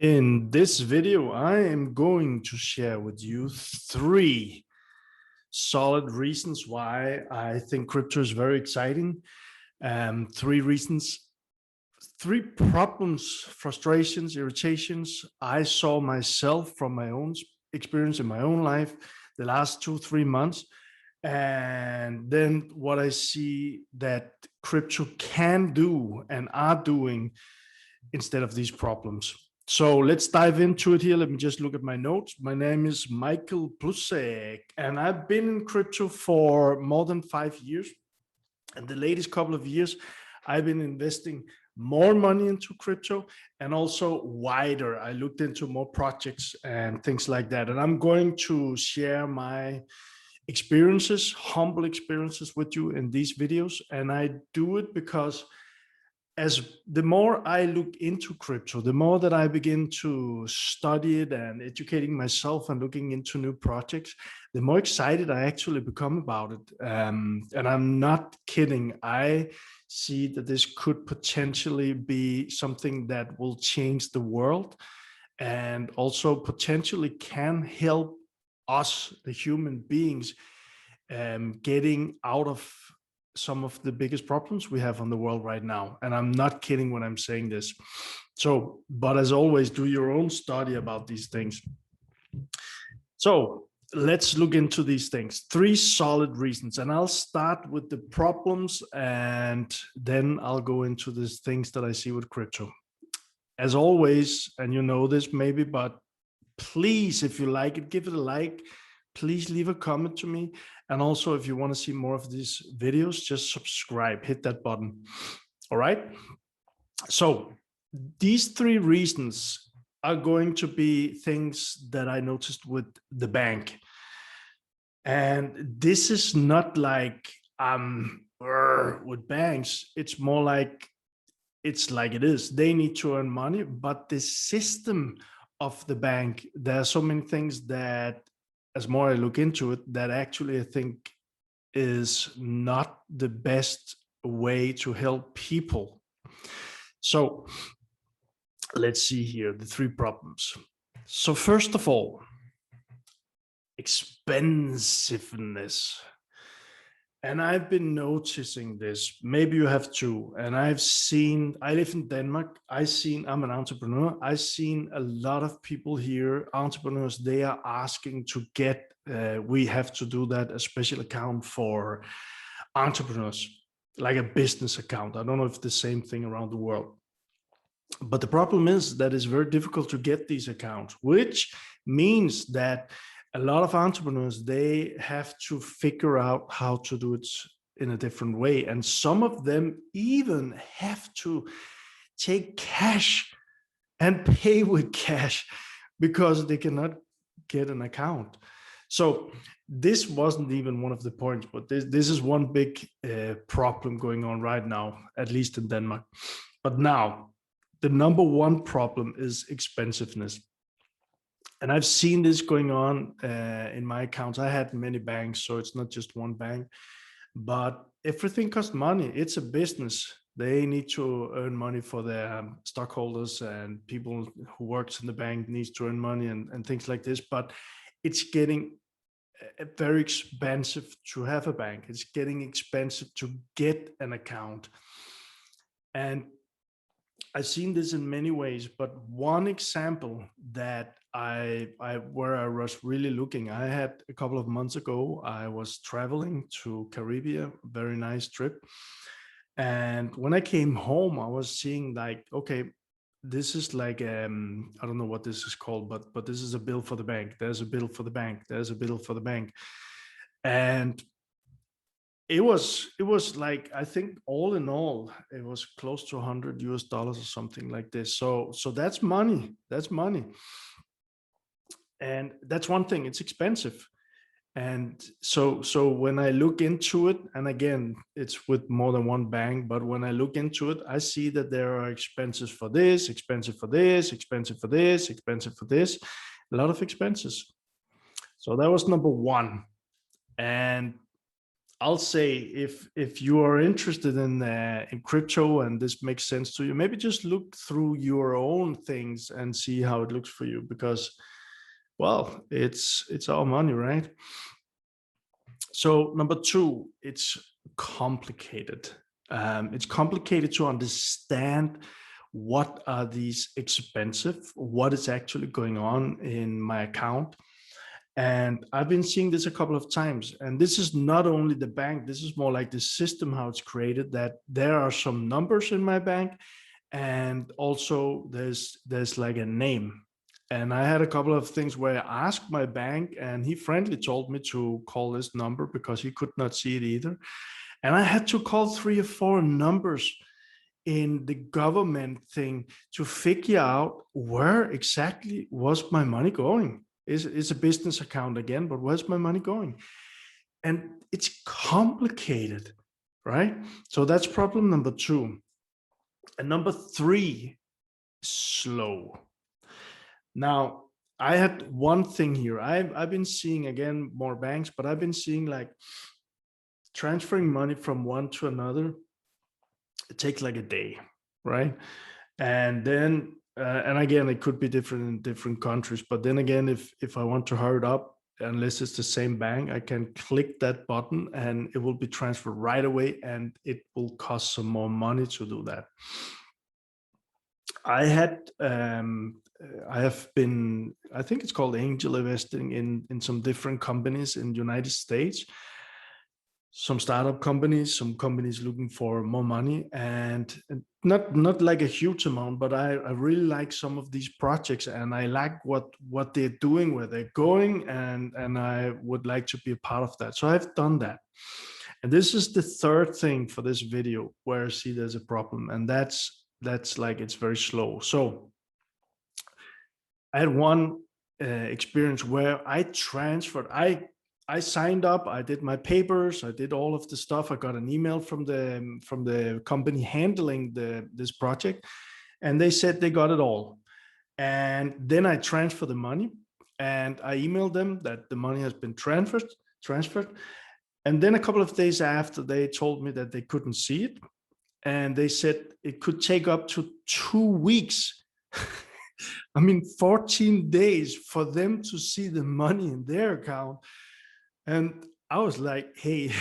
In this video, I am going to share with you three solid reasons why I think crypto is very exciting. Three reasons, three problems, frustrations, irritations I saw myself from my own experience in my own life the last 2-3 months. And then what I see that crypto can do and are doing instead of these problems. So let's dive into it here. Let me just look at my notes. My name is MichaelPluszek, and I've been in crypto for more than 5 years. And the latest couple of years, I've been investing more money into crypto and also wider. I looked into more projects and things like that. And I'm going to share my experiences, humble experiences with you in these videos. And I do it because as the more I look into crypto, the more that I begin to study it and educating myself and looking into new projects, the more excited I actually become about it. And I'm not kidding. I see that this could potentially be something that will change the world and also potentially can help us, the human beings, getting out of some of the biggest problems we have on the world right now. And I'm not kidding when I'm saying this. So, but as always, do your own study about these things. So let's look into these things. Three solid reasons. And I'll start with the problems and then I'll go into these things that I see with crypto. As always, and you know this maybe, but please, if you like it, give it a like. Please leave a comment to me. And also, if you want to see more of these videos, just subscribe, hit that button. All right. So these three reasons are going to be things that I noticed with the bank. And this is not like with banks. It's more like it is. They need to earn money, but the system of the bank, there are so many things that, as more I look into it, that actually I think is not the best way to help people. So let's see here, the three problems. So first of all, expensiveness. And I've been noticing this, maybe you have too. And I live in Denmark. I'm an entrepreneur. I've seen a lot of people here, entrepreneurs, they are asking to get, we have to do that, a special account for entrepreneurs, like a business account. I don't know if the same thing around the world. But the problem is that it's very difficult to get these accounts, which means that a lot of entrepreneurs, they have to figure out how to do it in a different way. And some of them even have to take cash and pay with cash because they cannot get an account. So this wasn't even one of the points, but this is one big problem going on right now, at least in Denmark. But now, the number one problem is expensiveness. And I've seen this going on in my accounts. I had many banks, so it's not just one bank, but everything costs money. It's a business. They need to earn money for their stockholders, and people who works in the bank needs to earn money and things like this. But it's getting very expensive to have a bank. It's getting expensive to get an account. And I've seen this in many ways, but one example that where I was really looking, I had a couple of months ago, I was traveling to Caribbean, very nice trip. And when I came home, I was seeing like, okay, this is like, I don't know what this is called, but this is a bill for the bank. There's a bill for the bank. There's a bill for the bank. And it was like, I think all in all, it was close to $100 or something like this. So that's money. That's money. And that's one thing, it's expensive. And so when I look into it, and again, it's with more than one bank, but when I look into it, I see that there are expenses for this, expensive for this, expensive for this, expensive for this, a lot of expenses. So that was number one. And I'll say if you are interested in crypto and this makes sense to you, maybe just look through your own things and see how it looks for you, because, well, it's our money, right? So number two, it's complicated. It's complicated to understand what are these expensive, what is actually going on in my account. And I've been seeing this a couple of times. And this is not only the bank, this is more like the system, how it's created, that there are some numbers in my bank. And also there's like a name. And I had a couple of things where I asked my bank and he friendly told me to call this number because he could not see it either. And I had to call 3 or 4 numbers in the government thing to figure out where exactly was my money going. It's a business account again, but where's my money going? And it's complicated, right? So that's problem number two. And number three, slow. Now, I had one thing here. I've been seeing, again, more banks, but I've been seeing like transferring money from one to another. It takes like a day, right? And then, and again, it could be different in different countries. But then again, if I want to hurry it up, unless it's the same bank, I can click that button and it will be transferred right away, and it will cost some more money to do that. I have been, I think it's called angel investing in some different companies in the United States, some startup companies, some companies looking for more money, and not like a huge amount, but I really like some of these projects, and I like what they're doing, where they're going, and I would like to be a part of that. So I've done that. And this is the third thing for this video where I see there's a problem, and that's like it's very slow. So I had one experience where I transferred, I signed up, I did my papers, I did all of the stuff. I got an email from the company handling this project, and they said they got it all. And then I transferred the money, and I emailed them that the money has been transferred. And then a couple of days after, they told me that they couldn't see it. And they said it could take up to 2 weeks. I mean, 14 days for them to see the money in their account. And I was like, hey,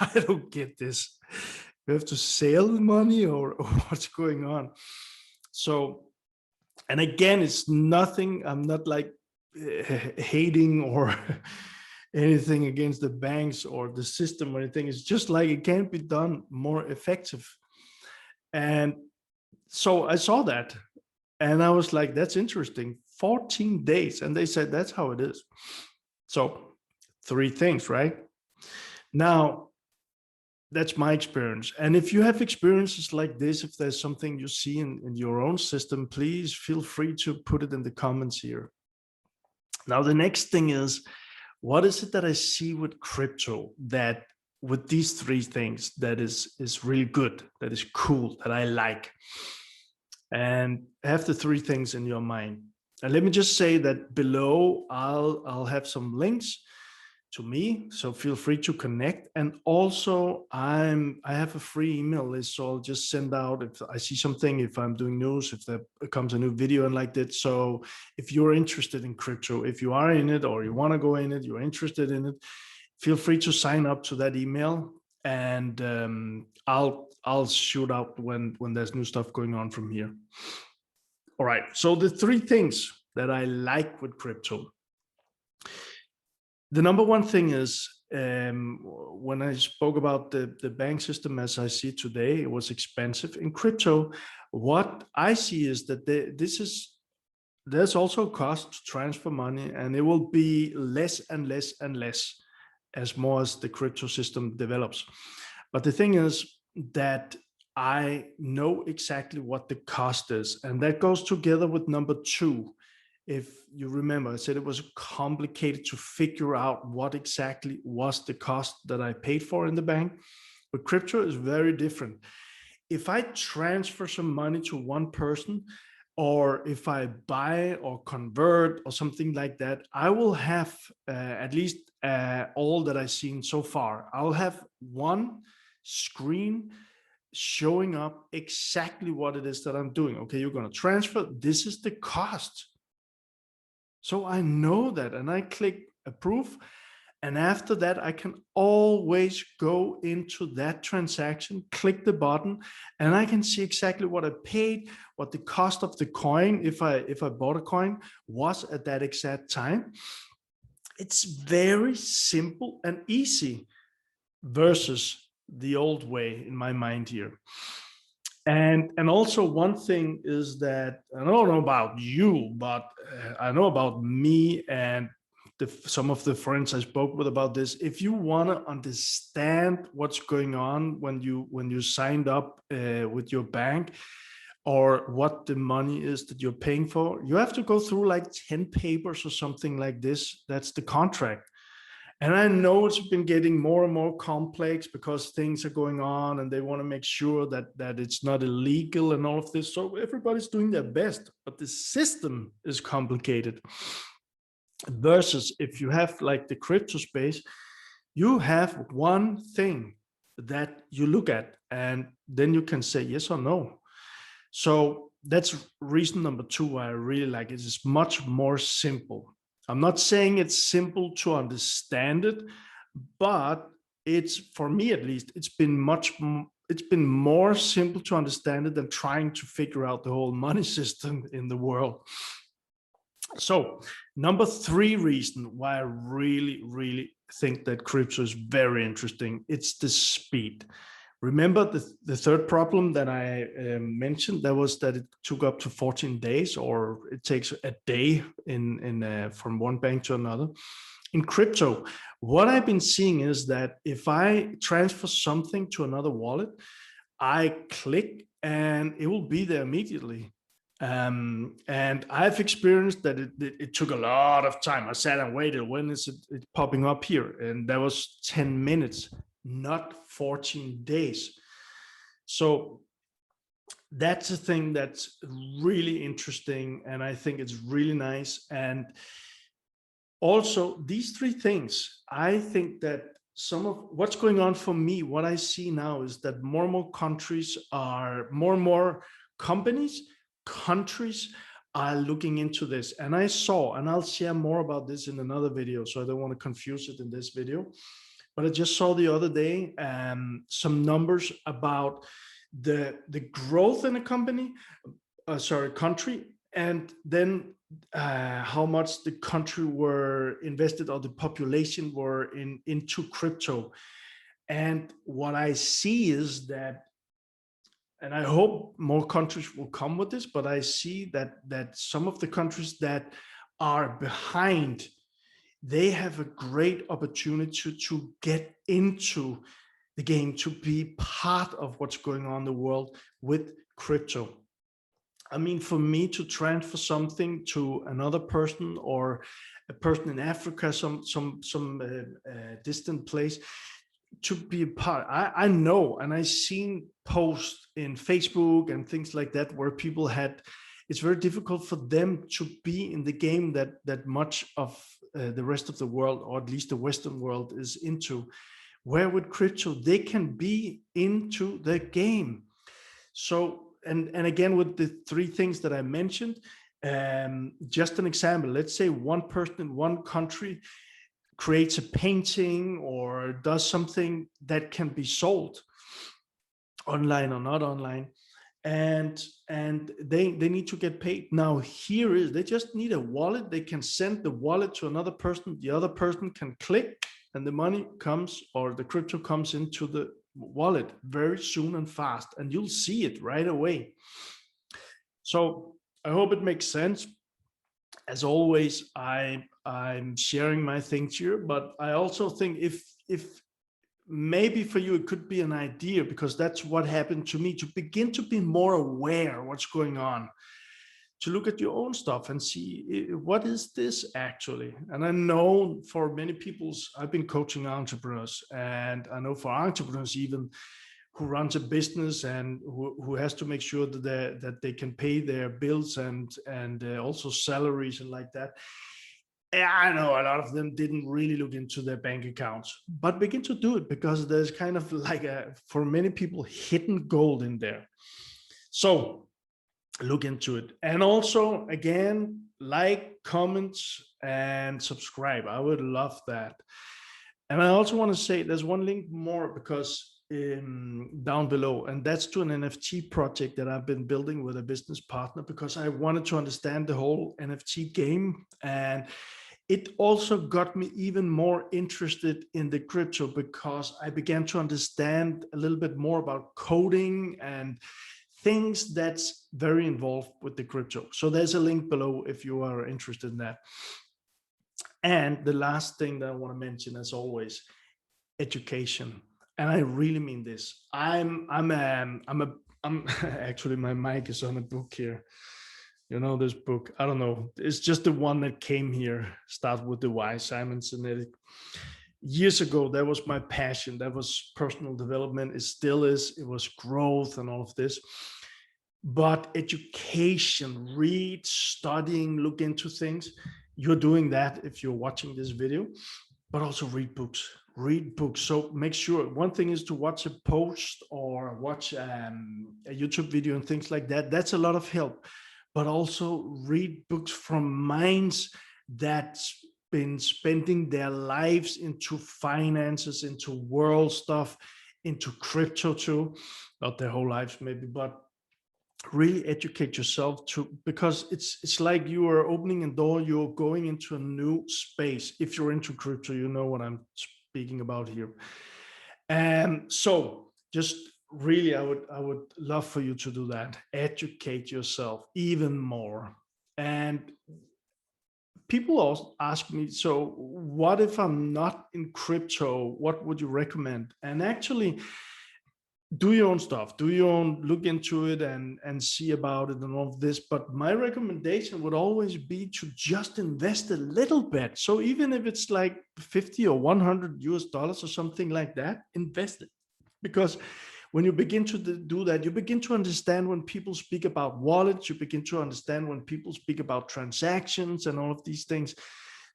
I don't get this. We have to sell the money, or what's going on? So, and again, it's nothing, I'm not like hating or anything against the banks or the system or anything. It's just like it can't be done more effective. And so I saw that and I was like, that's interesting. 14 days. And they said, that's how it is. So 3 things, right? Now, that's my experience. And if you have experiences like this, if there's something you see in your own system, please feel free to put it in the comments here. Now, the next thing is, what is it that I see with crypto that with these 3 things that is really good, that is cool, that I like? And have the 3 things in your mind. And let me just say that below I'll have some links to me, so feel free to connect. And also I have a free email list, so I'll just send out if I see something, if I'm doing news, if there comes a new video and like that. So if you're interested in crypto, if you are in it or you want to go in it, you're interested in it, feel free to sign up to that email, and I'll shoot out when there's new stuff going on from here. All right, so the 3 things that I like with crypto. The number one thing is, when I spoke about the bank system as I see today, it was expensive. In crypto, what I see is that there's also a cost to transfer money, and it will be less and less and less as more as the crypto system develops. But the thing is that I know exactly what the cost is, and that goes together with number 2. If you remember, I said it was complicated to figure out what exactly was the cost that I paid for in the bank. But crypto is very different. If I transfer some money to one person, or if I buy or convert or something like that, I will have at least all that I've seen so far. I'll have one screen showing up exactly what it is that I'm doing. Okay, you're going to transfer. This is the cost. So I know that, and I click approve. And after that, I can always go into that transaction, click the button, and I can see exactly what I paid, what the cost of the coin, if I bought a coin, was at that exact time. It's very simple and easy versus the old way in my mind here. And also one thing is that, I don't know about you, but I know about me and some of the friends I spoke with about this. If you want to understand what's going on when you signed up with your bank, or what the money is that you're paying for, you have to go through like 10 papers or something like this. That's the contract. And I know it's been getting more and more complex because things are going on and they want to make sure that it's not illegal and all of this. So everybody's doing their best, but the system is complicated. Versus if you have like the crypto space, you have one thing that you look at and then you can say yes or no. So that's reason number two why I really like it. It's much more simple. I'm not saying it's simple to understand it, but it's, for me at least, it's been more simple to understand it than trying to figure out the whole money system in the world. So number three reason why I really think that crypto is very interesting, it's the speed. Remember the third problem that I mentioned, that was that it took up to 14 days, or it takes a day from one bank to another. In crypto, what I've been seeing is that if I transfer something to another wallet, I click and it will be there immediately. And I've experienced that it took a lot of time. I sat and waited, when is it popping up here? And that was 10 minutes. Not 14 days. So that's a thing that's really interesting, and I think it's really nice. And also these three things, I think that some of what's going on for me, what I see now is that more and more countries are, more and more countries are looking into this. And I saw, and I'll share more about this in another video, so I don't want to confuse it in this video. But I just saw the other day some numbers about the growth in a country, and then how much the country were invested, or the population were into crypto. And what I see is that, and I hope more countries will come with this, but I see that some of the countries that are behind, they have a great opportunity to get into the game, to be part of what's going on in the world with crypto. I mean, for me to transfer something to another person, or a person in Africa, some distant place, to be a part, I know, and I've seen posts in Facebook and things like that where people had, it's very difficult for them to be in the game that much of the rest of the world, or at least the Western world, is into. Where with crypto, they can be into the game. So, and again, with the three things that I mentioned, just an example, let's say one person in one country creates a painting or does something that can be sold online or not online, and they need to get paid. Now here is, they just need a wallet. They can send the wallet to another person. The other person can click, and the money comes, or the crypto comes into the wallet very soon and fast, and you'll see it right away. So I hope it makes sense. As always, I'm sharing my things here, but I also think if maybe for you it could be an idea, because that's what happened to me, to begin to be more aware what's going on, to look at your own stuff and see what is this actually. And I know for many people, I've been coaching entrepreneurs, and I know for entrepreneurs even, runs a business and who has to make sure that they can pay their bills and also salaries and like that. I know a lot of them didn't really look into their bank accounts, but begin to do it, because there's kind of like for many people, hidden gold in there. So look into it. And also, again, like, comments, and subscribe. I would love that. And I also want to say there's one link more, because down below, and that's to an NFT project that I've been building with a business partner, because I wanted to understand the whole NFT game. And it also got me even more interested in the crypto, because I began to understand a little bit more about coding and things that's very involved with the crypto. So there's a link below if you are interested in that. And the last thing that I want to mention, as always, education. And I really mean this. I'm actually, my mic is on a book here. You know, this book, I don't know, it's just the one that came here, Start with the Why, Simon Sinek. Years ago, that was my passion. That was personal development. It still is. It was growth and all of this. But education, read, studying, look into things. You're doing that if you're watching this video, but also read books. Read books. So make sure, one thing is to watch a post or watch a YouTube video and things like that. That's a lot of help. But also read books from minds that's been spending their lives into finances, into world stuff, into crypto too. Not their whole lives maybe, but really educate yourself too, because it's like you are opening a door, you're going into a new space. If you're into crypto, you know what I'm speaking about here. And so just really, I would love for you to do that. Educate yourself even more. And people also ask me, so what if I'm not in crypto? What would you recommend? And actually, do your own stuff, do your own, look into it and see about it and all of this. But my recommendation would always be to just invest a little bit. So even if it's like 50 or 100 US dollars or something like that, invest it. Because when you begin to do that, you begin to understand when people speak about wallets, you begin to understand when people speak about transactions and all of these things.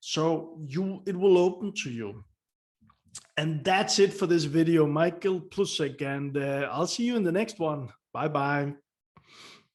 So it will open to you. And that's it for this video. MichaelPluszek, and I'll see you in the next one. Bye-bye.